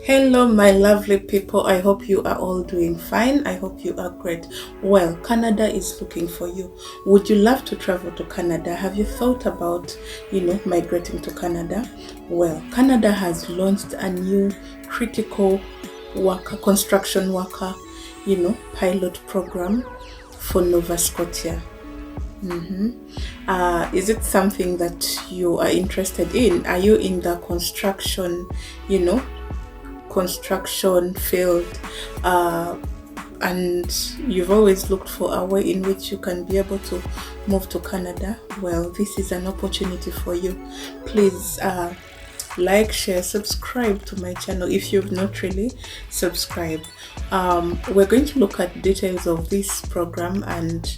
Hello, my lovely people. I hope you are all doing fine. I hope you are great. Well, Canada is looking for you. Would you love to travel to Canada? Have you thought about, migrating to Canada? Well, Canada has launched a new critical construction worker, pilot program for Nova Scotia. Is it something that you are interested in? Are you in the construction field, and you've always looked for a way in which you can be able to move to Canada? Well, this is an opportunity for you. Please like, share, subscribe to my channel if you've not really subscribed. We're going to look at details of this program and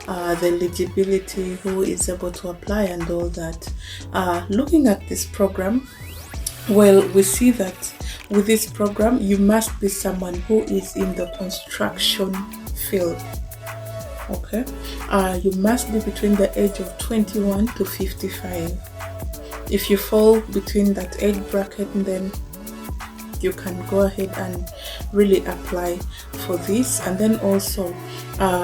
the eligibility, who is able to apply, and all that. Looking at this program, well, we see that with this program, you must be someone who is in the construction field. Okay, you must be between the age of 21 to 55. If you fall between that age bracket, then you can go ahead and really apply for this. And then also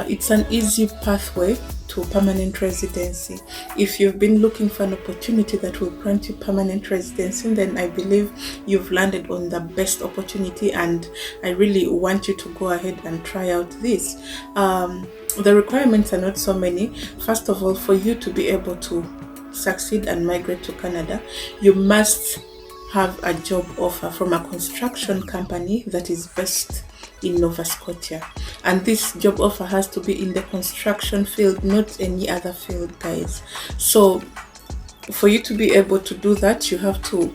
it's an easy pathway to permanent residency. If you've been looking for an opportunity that will grant you permanent residency, then I believe you've landed on the best opportunity, and I really want you to go ahead and try out this. The requirements are not so many. First of all, for you to be able to succeed and migrate to Canada, you must have a job offer from a construction company that is based in Nova Scotia, and this job offer has to be in the construction field, not any other field, guys. So for you to be able to do that, you have to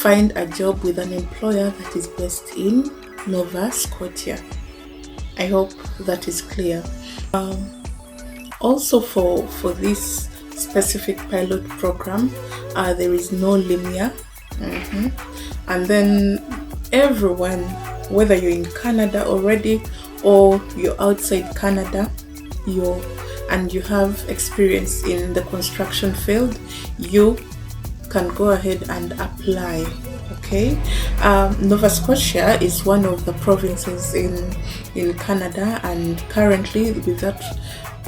find a job with an employer that is based in Nova Scotia. I hope that is clear. Also for this specific pilot program, there is no linear. And then everyone, whether you're in Canada already or you're outside Canada, and you have experience in the construction field, you can go ahead and apply. Okay, Nova Scotia is one of the provinces in Canada, and currently with that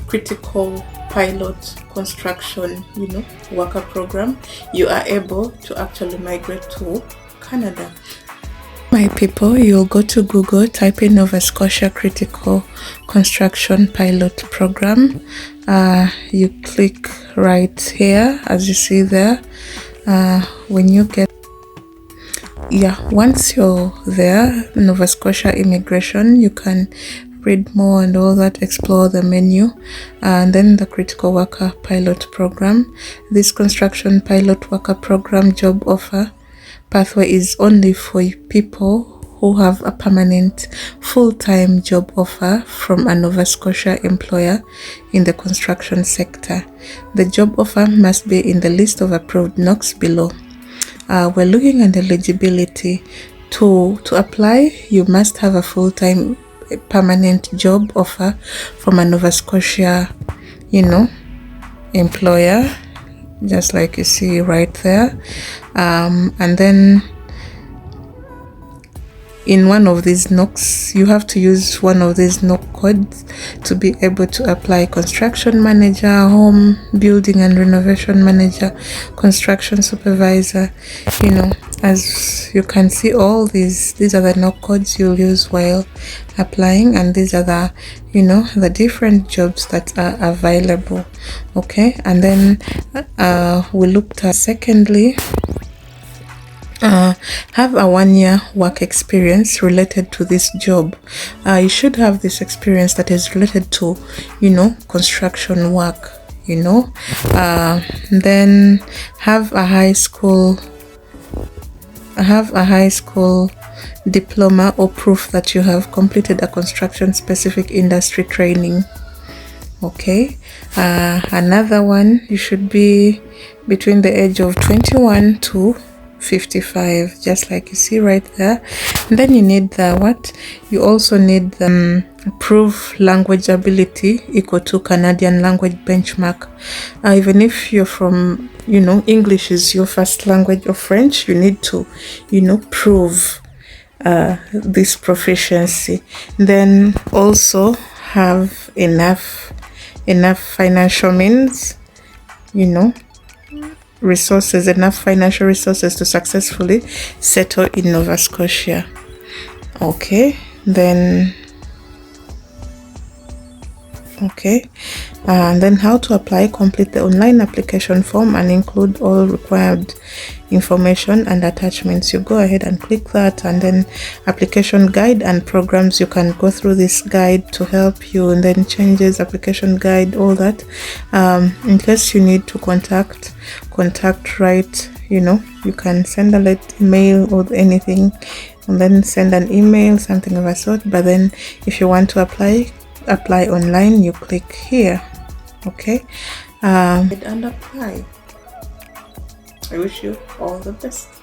critical pilot construction worker program, you are able to actually migrate to Canada. My people, you'll go to Google, type in Nova Scotia critical construction pilot program. You click right here, as you see there. When you get once you're there, Nova Scotia immigration, you can read more and all that, explore the menu, and then the critical worker pilot program. This construction pilot worker program job offer pathway is only for people who have a permanent full-time job offer from a Nova Scotia employer in the construction sector. The job offer must be in the list of approved NOCs below. We're looking at eligibility. To apply, you must have a full-time permanent job offer from a Nova Scotia employer, just like you see right there, and then in one of these NOCs, you have to use one of these NOC codes to be able to apply: construction manager, home building and renovation manager, construction supervisor. As you can see, all these are the NOC codes you'll use while applying, and these are the the different jobs that are available. Okay, and then we looked at, secondly, have a 1-year work experience related to this job. You should have this experience that is related to construction work. Then have a high school diploma or proof that you have completed a construction specific industry training. Okay, another one, you should be between the age of 21 to 55, just like you see right there. And then you need you also need the proof language ability equal to Canadian language benchmark. Even if you're from English is your first language or French, you need to prove this proficiency. Then also have enough financial means, you know, resources, enough financial resources to successfully settle in Nova Scotia. Okay, then and then how to apply. Complete the online application form and include all required information and attachments. You go ahead and click that, and then application guide and programs. You can go through this guide to help you, and then changes, application guide, all that. In case you need to contact right, you know, you can send a email or anything, and then send an email, something of a sort. But then if you want to apply online, you click here. Okay, and apply. I wish you all the best.